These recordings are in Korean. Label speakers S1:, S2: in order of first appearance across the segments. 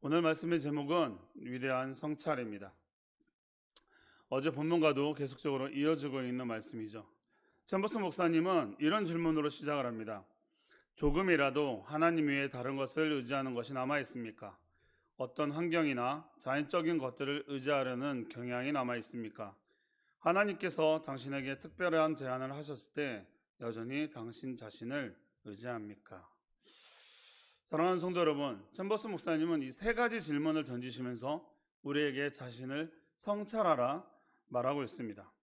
S1: 오늘 말씀의 제목은 위대한 성찰입니다. 어제 본문과도 계속적으로 이어지고 있는 말씀이죠. 챔버스 목사님은 이런 질문으로 시작을 합니다. 조금이라도 하나님 외에 다른 것을 의지하는 것이 남아 있습니까? 어떤 환경이나 자연적인 것들을 의지하려는 경향이 남아 있습니까? 하나님께서 당신에게 특별한 제안을 하셨을 때 여전히 당신 자신을 의지합니까? 사랑하는 성도 여러분, 챔버스 목사님은 이 세 가지 질문을 던지시면서 우리에게 자신을 성찰하라 말하고 있습니다.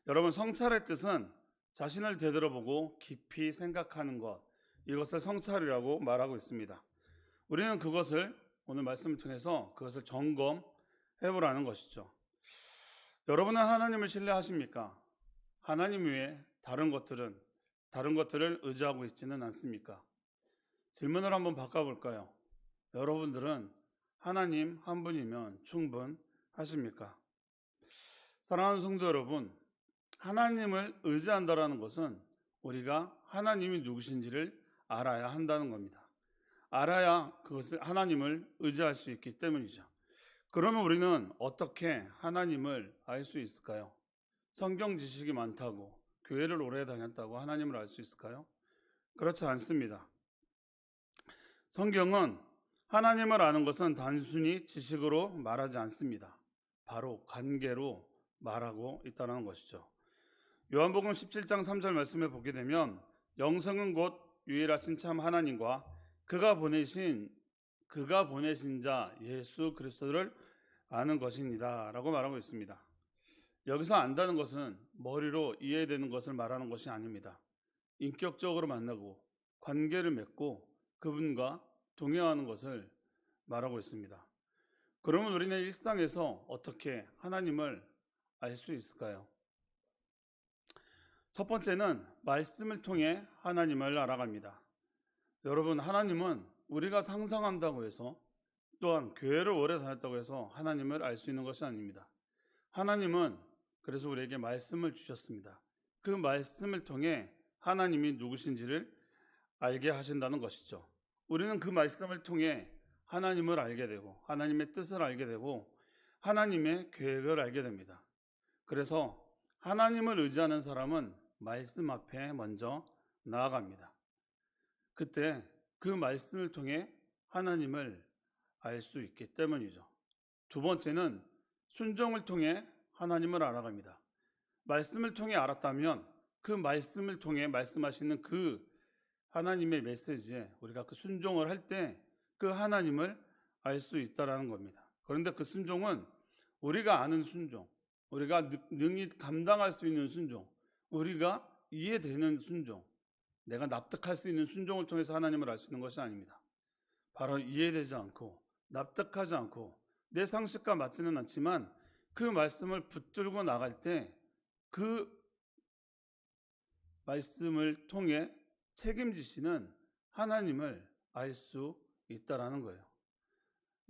S1: 여러분, 성찰의 뜻은 자신을 되돌아보고 깊이 생각하는 것, 이것을 성찰이라고 말하고 있습니다. 우리는 그것을 오늘 말씀을 통해서 그것을 점검해 보라는 것이죠. 여러분은 하나님을 신뢰하십니까? 하나님 외에 다른 것들을 의지하고 있지는 않습니까? 질문을 한번 바꿔볼까요? 여러분들은 하나님 한 분이면 충분하십니까? 사랑하는 성도 여러분, 하나님을 의지한다는 것은 우리가 하나님이 누구신지를 알아야 한다는 겁니다. 알아야 그것을 하나님을 의지할 수 있기 때문이죠. 그러면 우리는 어떻게 하나님을 알 수 있을까요? 성경 지식이 많다고, 교회를 오래 다녔다고 하나님을 알 수 있을까요? 그렇지 않습니다. 성경은 하나님을 아는 것은 단순히 지식으로 말하지 않습니다. 바로 관계로 말하고 있다는 것이죠. 요한복음 17장 3절 말씀을 보게 되면 영생은 곧 유일하신 참 하나님과 그가 보내신 자 예수 그리스도를 아는 것입니다 라고 말하고 있습니다. 여기서 안다는 것은 머리로 이해되는 것을 말하는 것이 아닙니다. 인격적으로 만나고 관계를 맺고 그분과 동행하는 것을 말하고 있습니다. 그러면 우리는 일상에서 어떻게 하나님을 알 수 있을까요? 첫 번째는 말씀을 통해 하나님을 알아갑니다. 여러분, 하나님은 우리가 상상한다고 해서 또한 교회를 오래 다녔다고 해서 하나님을 알 수 있는 것이 아닙니다. 하나님은 그래서 우리에게 말씀을 주셨습니다. 그 말씀을 통해 하나님이 누구신지를 알게 하신다는 것이죠. 우리는 그 말씀을 통해 하나님을 알게 되고 하나님의 뜻을 알게 되고 하나님의 계획을 알게 됩니다. 그래서 하나님을 의지하는 사람은 말씀 앞에 먼저 나아갑니다. 그때 그 말씀을 통해 하나님을 알 수 있기 때문이죠. 두 번째는 순종을 통해 하나님을 알아갑니다. 말씀을 통해 알았다면 그 말씀을 통해 말씀하시는 그 하나님의 메시지에 우리가 그 순종을 할 때 그 하나님을 알 수 있다는 겁니다. 그런데 그 순종은 우리가 아는 순종, 우리가 능히 감당할 수 있는 순종, 우리가 이해되는 순종, 내가 납득할 수 있는 순종을 통해서 하나님을 알 수 있는 것이 아닙니다. 바로 이해되지 않고 납득하지 않고 내 상식과 맞지는 않지만 그 말씀을 붙들고 나갈 때 그 말씀을 통해 책임지시는 하나님을 알 수 있다라는 거예요.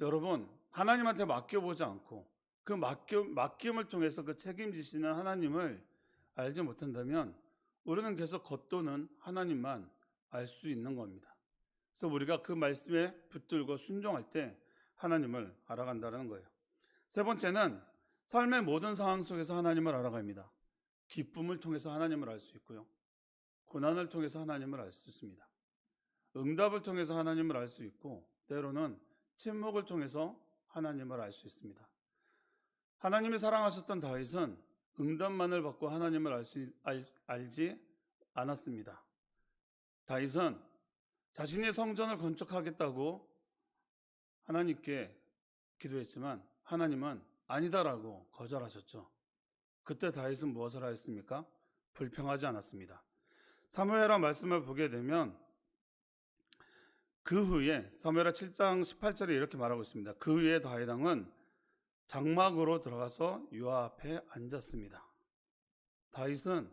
S1: 여러분, 하나님한테 맡겨보지 않고 그 맡김을 통해서 그 책임지시는 하나님을 알지 못한다면 우리는 계속 겉도는 하나님만 알 수 있는 겁니다. 그래서 우리가 그 말씀에 붙들고 순종할 때 하나님을 알아간다는 거예요. 세 번째는 삶의 모든 상황 속에서 하나님을 알아갑니다. 기쁨을 통해서 하나님을 알 수 있고요. 고난을 통해서 하나님을 알 수 있습니다. 응답을 통해서 하나님을 알 수 있고 때로는 침묵을 통해서 하나님을 알 수 있습니다. 하나님이 사랑하셨던 다윗은 응답만을 받고 하나님을 알지 않았습니다. 다윗은 자신이 성전을 건축하겠다고 하나님께 기도했지만 하나님은 아니다라고 거절하셨죠. 그때 다윗은 무엇을 하였습니까? 불평하지 않았습니다. 사무엘하 말씀을 보게 되면 그 후에 사무엘하 7장 18절에 이렇게 말하고 있습니다. 그 후에 다윗 왕은 장막으로 들어가서 여호와 앞에 앉았습니다. 다윗은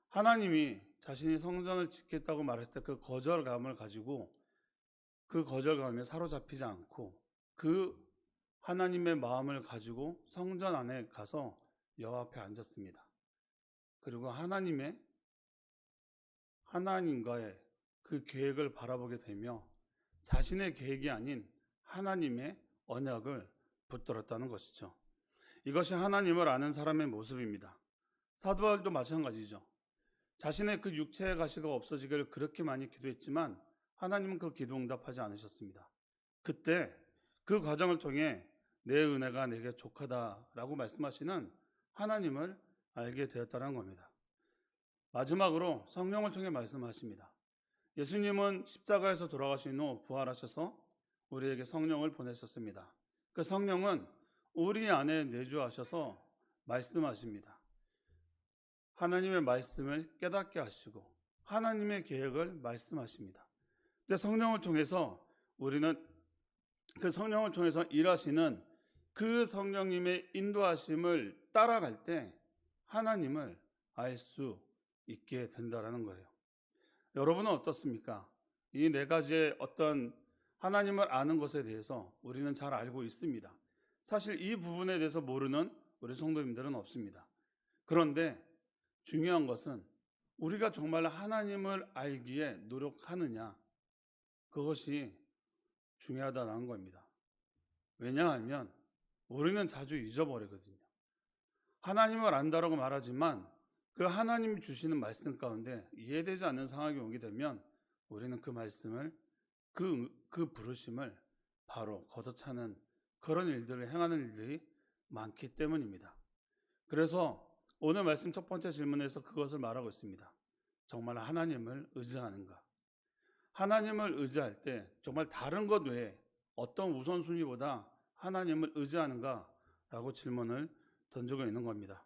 S1: 하나님이 자신이 성전을 짓겠다고 말했을 때 그 거절감을 가지고 그 거절감에 사로잡히지 않고 그 하나님의 마음을 가지고 성전 안에 가서 여호와 앞에 앉았습니다. 그리고 하나님과의 그 계획을 바라보게 되며 자신의 계획이 아닌 하나님의 언약을 붙들었다는 것이죠. 이것이 하나님을 아는 사람의 모습입니다. 사도 바울도 마찬가지죠. 자신의 그 육체의 가시가 없어지기를 그렇게 많이 기도했지만 하나님은 그 기도 응답하지 않으셨습니다. 그때 그 과정을 통해 내 은혜가 내게 족하다라고 말씀하시는 하나님을 알게 되었다는 겁니다. 마지막으로 성령을 통해 말씀하십니다. 예수님은 십자가에서 돌아가신 후 부활하셔서 우리에게 성령을 보내셨습니다. 그 성령은 우리 안에 내주하셔서 말씀하십니다. 하나님의 말씀을 깨닫게 하시고 하나님의 계획을 말씀하십니다. 근데 성령을 통해서 우리는 그 성령을 통해서 일하시는 그 성령님의 인도하심을 따라갈 때 하나님을 알 수 있게 된다는 거예요. 여러분은 어떻습니까? 이 네 가지의 어떤 하나님을 아는 것에 대해서 우리는 잘 알고 있습니다. 사실 이 부분에 대해서 모르는 우리 성도님들은 없습니다. 그런데 중요한 것은 우리가 정말 하나님을 알기에 노력하느냐, 그것이 중요하다는 겁니다. 왜냐하면 우리는 자주 잊어버리거든요. 하나님을 안다라고 말하지만 그 하나님이 주시는 말씀 가운데 이해되지 않는 상황이 오게 되면 우리는 그 말씀을 그 부르심을 바로 걷어차는 그런 일들을 행하는 일들이 많기 때문입니다. 그래서 오늘 말씀 첫 번째 질문에서 그것을 말하고 있습니다. 정말 하나님을 의지하는가? 하나님을 의지할 때 정말 다른 것 외에 어떤 우선순위보다 하나님을 의지하는가? 라고 질문을 던지고 있는 겁니다.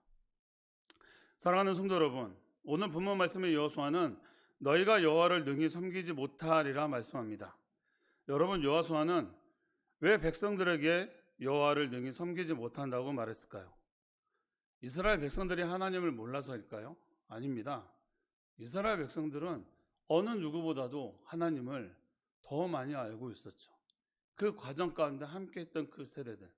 S1: 사랑하는 성도 여러분, 오늘 본문 말씀의 여호수아는 너희가 여호와를 능히 섬기지 못하리라 말씀합니다. 여러분, 여호수아는 왜 백성들에게 여호와를 능히 섬기지 못한다고 말했을까요? 이스라엘 백성들이 하나님을 몰라서일까요? 아닙니다. 이스라엘 백성들은 어느 누구보다도 하나님을 더 많이 알고 있었죠. 그 과정 가운데 함께했던 그 세대들,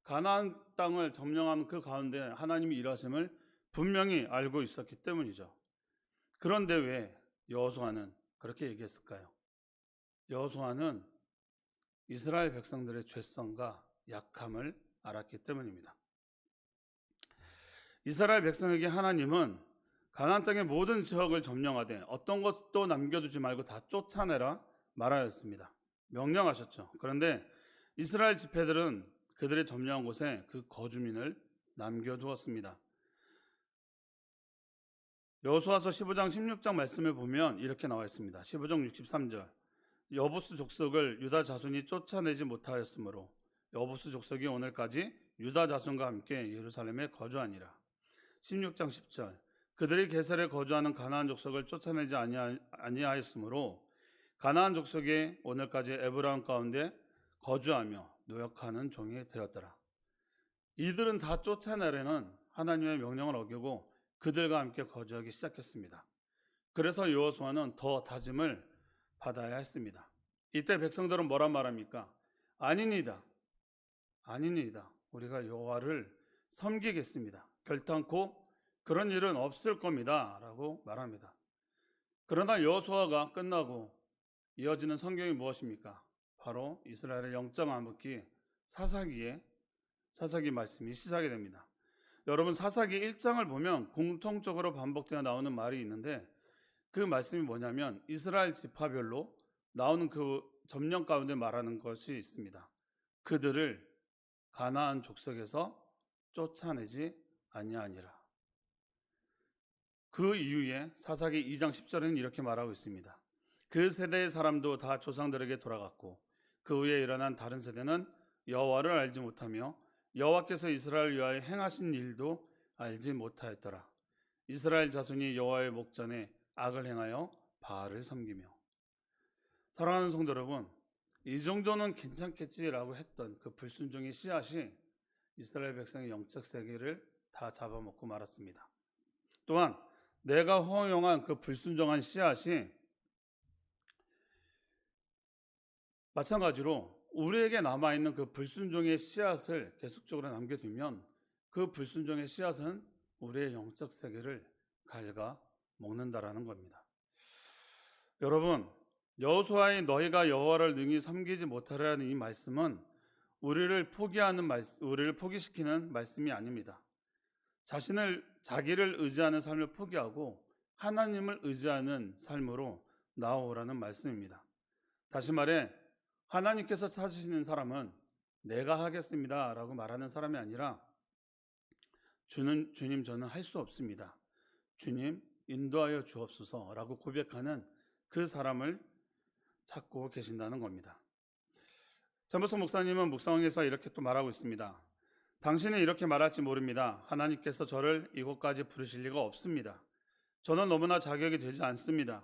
S1: 가나안 땅을 점령한 그 가운데 하나님이 일하심을 분명히 알고 있었기 때문이죠. 그런데 왜 여호수아는 그렇게 얘기했을까요? 여호수아는 이스라엘 백성들의 죄성과 약함을 알았기 때문입니다. 이스라엘 백성에게 하나님은 가나안 땅의 모든 지역을 점령하되 어떤 것도 남겨두지 말고 다 쫓아내라 말하였습니다. 명령하셨죠. 그런데 이스라엘 지파들은 그들의 점령한 곳에 그 거주민을 남겨두었습니다. 여호수아서 15장 16장 말씀을 보면 이렇게 나와 있습니다. 15장 63절, 여부스 족속을 유다 자손이 쫓아내지 못하였으므로 여부스 족속이 오늘까지 유다 자손과 함께 예루살렘에 거주하니라. 16장 10절, 그들이 게살에 거주하는 가나안 족속을 쫓아내지 아니하였으므로 가나안 족속이 오늘까지 에브라임 가운데 거주하며 노역하는 종이 되었더라. 이들은 다 쫓아내려는 하나님의 명령을 어기고 그들과 함께 거주하기 시작했습니다. 그래서 여호수아는 더 다짐을 받아야 했습니다. 이때 백성들은 뭐란 말합니까? 아니니다. 우리가 여호와를 섬기겠습니다. 결단코 그런 일은 없을 겁니다. 라고 말합니다. 그러나 여호수아가 끝나고 이어지는 성경이 무엇입니까? 바로 이스라엘의 영적 암흑기 사사기 말씀이 시작이 됩니다. 여러분, 사사기 1장을 보면 공통적으로 반복되어 나오는 말이 있는데 그 말씀이 뭐냐면 이스라엘 지파별로 나오는 그 점령 가운데 말하는 것이 있습니다. 그들을 가나안 족속에서 쫓아내지 아니하니라. 그 이후에 사사기 2장 10절에는 이렇게 말하고 있습니다. 그 세대의 사람도 다 조상들에게 돌아갔고 그 후에 일어난 다른 세대는 여호와를 알지 못하며 여호와께서 이스라엘 위하여 행하신 일도 알지 못하였더라. 이스라엘 자손이 여호와의 목전에 악을 행하여 바알을 섬기며. 사랑하는 성도 여러분, 이 정도는 괜찮겠지라고 했던 그 불순종의 씨앗이 이스라엘 백성의 영적 세계를 다 잡아먹고 말았습니다. 또한 내가 허용한 그 불순종한 씨앗이 마찬가지로 우리에게 남아있는 그 불순종의 씨앗을 계속적으로 남겨두면 그 불순종의 씨앗은 우리의 영적 세계를 갉아 먹는다라는 겁니다. 여러분, 여호수아의 너희가 여호와를 능히 섬기지 못하라는 이 말씀은 우리를 포기시키는 말씀이 아닙니다. 자기를 의지하는 삶을 포기하고 하나님을 의지하는 삶으로 나아오라는 말씀입니다. 다시 말해 하나님께서 찾으시는 사람은 내가 하겠습니다 라고 말하는 사람이 아니라 주님 저는 할 수 없습니다. 주님 인도하여 주옵소서 라고 고백하는 그 사람을 찾고 계신다는 겁니다. 전보성 목사님은 묵상에서 이렇게 또 말하고 있습니다. 당신은 이렇게 말할지 모릅니다. 하나님께서 저를 이곳까지 부르실 리가 없습니다. 저는 너무나 자격이 되지 않습니다.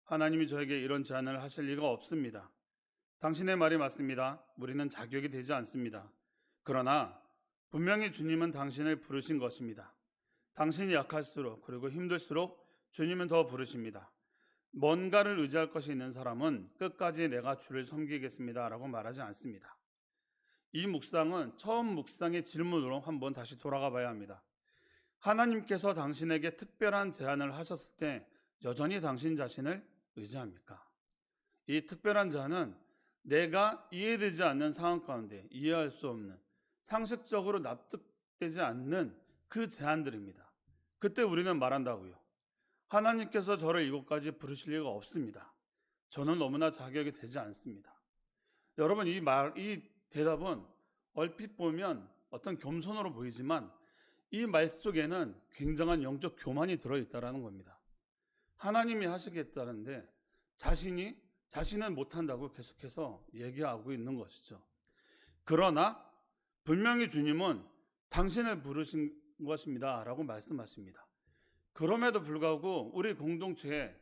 S1: 하나님이 저에게 이런 제안을 하실 리가 없습니다. 당신의 말이 맞습니다. 우리는 자격이 되지 않습니다. 그러나 분명히 주님은 당신을 부르신 것입니다. 당신이 약할수록 그리고 힘들수록 주님은 더 부르십니다. 뭔가를 의지할 것이 있는 사람은 끝까지 내가 주를 섬기겠습니다 라고 말하지 않습니다. 이 묵상은 처음 묵상의 질문으로 한번 다시 돌아가 봐야 합니다. 하나님께서 당신에게 특별한 제안을 하셨을 때 여전히 당신 자신을 의지합니까? 이 특별한 제안은 내가 이해되지 않는 상황 가운데 이해할 수 없는 상식적으로 납득되지 않는 그 제안들입니다. 그때 우리는 말한다고요. 하나님께서 저를 이곳까지 부르실 리가 없습니다. 저는 너무나 자격이 되지 않습니다. 여러분 이 대답은 얼핏 보면 어떤 겸손으로 보이지만 이 말 속에는 굉장한 영적 교만이 들어있다는 겁니다. 하나님이 하시겠다는데 자신은 못한다고 계속해서 얘기하고 있는 것이죠. 그러나 분명히 주님은 당신을 부르신 것입니다 라고 말씀하십니다. 그럼에도 불구하고 우리 공동체를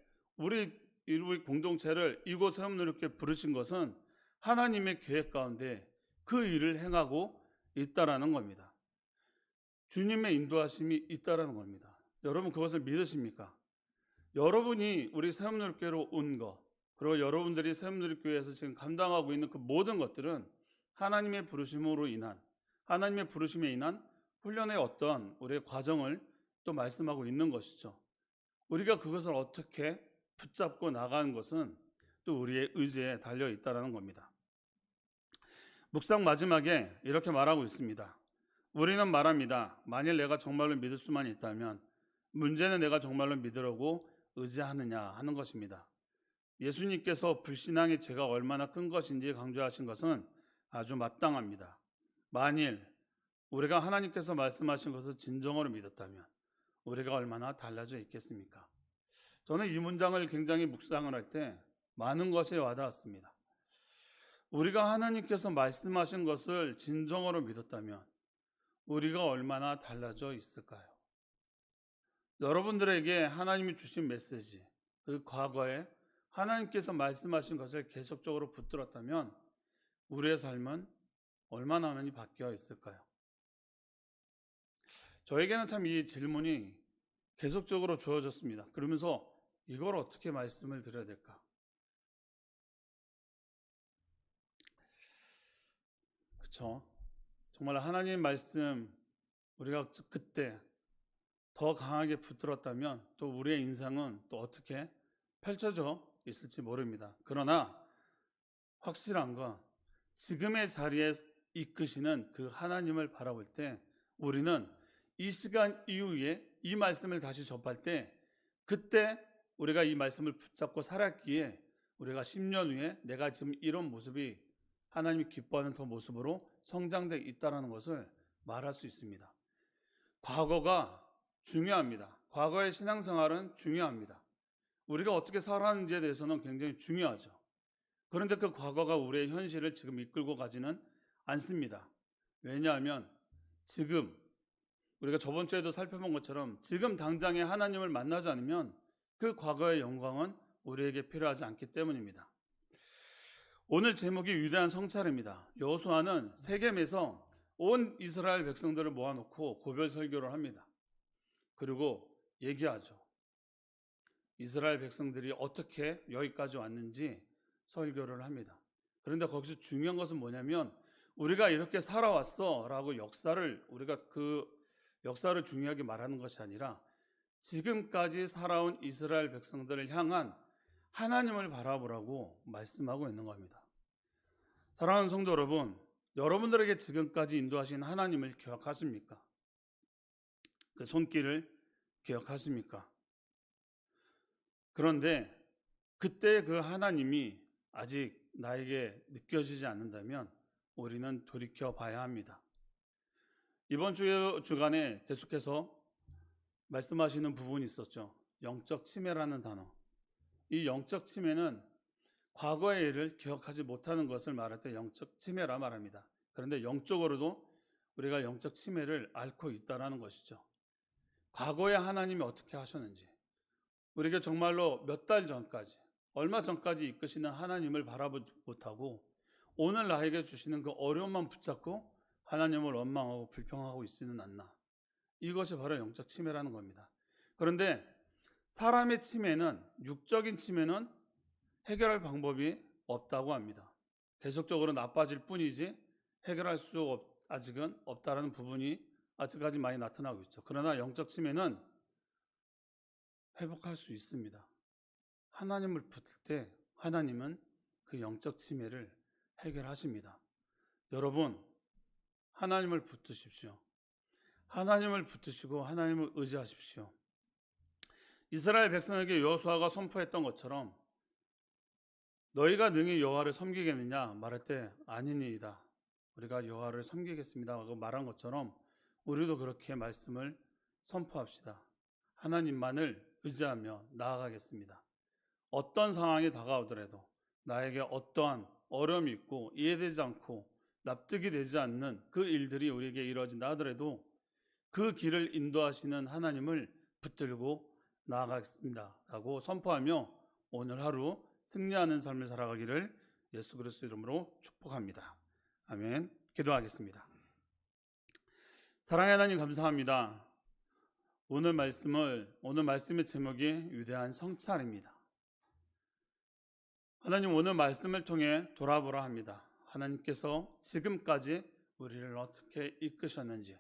S1: 이곳 세움누리교회 부르신 것은 하나님의 계획 가운데 그 일을 행하고 있다라는 겁니다. 주님의 인도하심이 있다라는 겁니다. 여러분 그것을 믿으십니까? 여러분이 우리 세움누리교회로 온 것, 그리고 여러분들이 세움누리교회에서 지금 감당하고 있는 그 모든 것들은 하나님의 부르심에 인한 훈련의 어떤 우리의 과정을 또 말씀하고 있는 것이죠. 우리가 그것을 어떻게 붙잡고 나가는 것은 또 우리의 의지에 달려 있다는 겁니다. 묵상 마지막에 이렇게 말하고 있습니다. 우리는 말합니다. 만일 내가 정말로 믿을 수만 있다면 문제는 내가 정말로 믿으려고 의지하느냐 하는 것입니다. 예수님께서 불신앙의 죄가 얼마나 큰 것인지 강조하신 것은 아주 마땅합니다. 만일 우리가 하나님께서 말씀하신 것을 진정으로 믿었다면 우리가 얼마나 달라져 있겠습니까? 저는 이 문장을 굉장히 묵상을 할 때 많은 것이 와닿았습니다. 우리가 하나님께서 말씀하신 것을 진정으로 믿었다면 우리가 얼마나 달라져 있을까요? 여러분들에게 하나님이 주신 메시지, 그 과거에 하나님께서 말씀하신 것을 계속적으로 붙들었다면 우리의 삶은 얼마나 많이 바뀌어 있을까요? 저에게는 참 이 질문이 계속적으로 주어졌습니다. 그러면서 이걸 어떻게 말씀을 드려야 될까? 그렇죠? 정말 하나님 말씀 우리가 그때 더 강하게 붙들었다면 또 우리의 인생은 또 어떻게 펼쳐져 있을지 모릅니다. 그러나 확실한 건 지금의 자리에 이끄시는 그 하나님을 바라볼 때 우리는 이 시간 이후에 이 말씀을 다시 접할 때 그때 우리가 이 말씀을 붙잡고 살았기에 우리가 10년 후에 내가 지금 이런 모습이 하나님이 기뻐하는 더 모습으로 성장되어 있다는 것을 말할 수 있습니다. 과거가 중요합니다. 과거의 신앙생활은 중요합니다. 우리가 어떻게 살았는지에 대해서는 굉장히 중요하죠. 그런데 그 과거가 우리의 현실을 지금 이끌고 가지는 않습니다. 왜냐하면 지금 우리가 저번 주에도 살펴본 것처럼 지금 당장에 하나님을 만나지 않으면 그 과거의 영광은 우리에게 필요하지 않기 때문입니다. 오늘 제목이 위대한 성찰입니다. 여호수아는 세겜에서 온 이스라엘 백성들을 모아놓고 고별 설교를 합니다. 그리고 얘기하죠. 이스라엘 백성들이 어떻게 여기까지 왔는지 설교를 합니다. 그런데 거기서 중요한 것은 뭐냐면 우리가 이렇게 살아왔어 라고 우리가 그 역사를 중요하게 말하는 것이 아니라 지금까지 살아온 이스라엘 백성들을 향한 하나님을 바라보라고 말씀하고 있는 겁니다. 사랑하는 성도 여러분, 여러분들에게 지금까지 인도하신 하나님을 기억하십니까? 그 손길을 기억하십니까? 그런데 그때 그 하나님이 아직 나에게 느껴지지 않는다면 우리는 돌이켜 봐야 합니다. 이번 주간에 계속해서 말씀하시는 부분이 있었죠. 영적 치매라는 단어. 이 영적 치매는 과거의 일을 기억하지 못하는 것을 말할 때 영적 치매라 말합니다. 그런데 영적으로도 우리가 영적 치매를 앓고 있다는 것이죠. 과거에 하나님이 어떻게 하셨는지, 우리에게 정말로 몇 달 전까지, 얼마 전까지 이끄시는 하나님을 바라보지 못하고 오늘 나에게 주시는 그 어려움만 붙잡고 하나님을 원망하고 불평하고 있지는 않나. 이것이 바로 영적 치매라는 겁니다. 그런데 사람의 치매는, 육적인 치매는 해결할 방법이 없다고 합니다. 계속적으로 나빠질 뿐이지 해결할 수 아직은 없다라는 부분이 아직까지 많이 나타나고 있죠. 그러나 영적 치매는 회복할 수 있습니다. 하나님을 붙을 때 하나님은 그 영적 치매를 해결하십니다. 여러분, 하나님을 붙드십시오. 하나님을 붙드시고 하나님을 의지하십시오. 이스라엘 백성에게 여호수아가 선포했던 것처럼 너희가 능히 여호와를 섬기겠느냐 말할 때 아니니이다. 우리가 여호와를 섬기겠습니다 하고 말한 것처럼 우리도 그렇게 말씀을 선포합시다. 하나님만을 의지하며 나아가겠습니다. 어떤 상황이 다가오더라도 나에게 어떠한 어려움이 있고 이해되지 않고 납득이 되지 않는 그 일들이 우리에게 이루어진다 하더라도 그 길을 인도하시는 하나님을 붙들고 나아가겠습니다 라고 선포하며 오늘 하루 승리하는 삶을 살아가기를 예수 그리스도 이름으로 축복합니다. 아멘. 기도하겠습니다. 사랑의 하나님 감사합니다. 오늘 말씀의 제목이 위대한 성찰입니다. 하나님, 오늘 말씀을 통해 돌아보라 합니다. 하나님께서 지금까지 우리를 어떻게 이끄셨는지,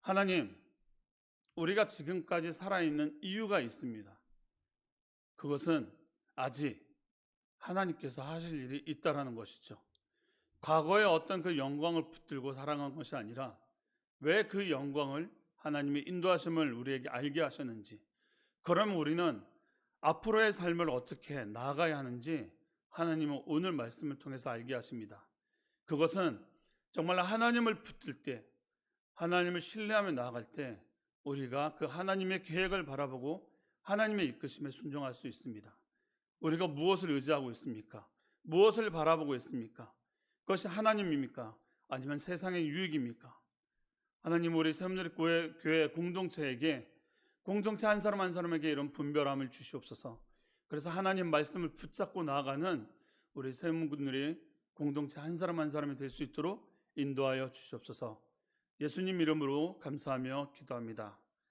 S1: 하나님, 우리가 지금까지 살아있는 이유가 있습니다. 그것은 아직 하나님께서 하실 일이 있다라는 것이죠. 과거에 어떤 그 영광을 붙들고 살아간 것이 아니라 왜 그 영광을 하나님의 인도하심을 우리에게 알게 하셨는지, 그럼 우리는 앞으로의 삶을 어떻게 나아가야 하는지 하나님은 오늘 말씀을 통해서 알게 하십니다. 그것은 정말 하나님을 붙들 때, 하나님을 신뢰하며 나아갈 때 우리가 그 하나님의 계획을 바라보고 하나님의 이끄심에 순종할 수 있습니다. 우리가 무엇을 의지하고 있습니까? 무엇을 바라보고 있습니까? 그것이 하나님입니까? 아니면 세상의 유익입니까? 하나님, 우리 새움누리교회 공동체에게, 공동체 한 사람 한 사람에게 이런 분별함을 주시옵소서. 그래서 하나님 말씀을 붙잡고 나아가는 우리 새움누리 공동체 한 사람 한 사람이 될 수 있도록 인도하여 주시옵소서. 예수님 이름으로 감사하며 기도합니다.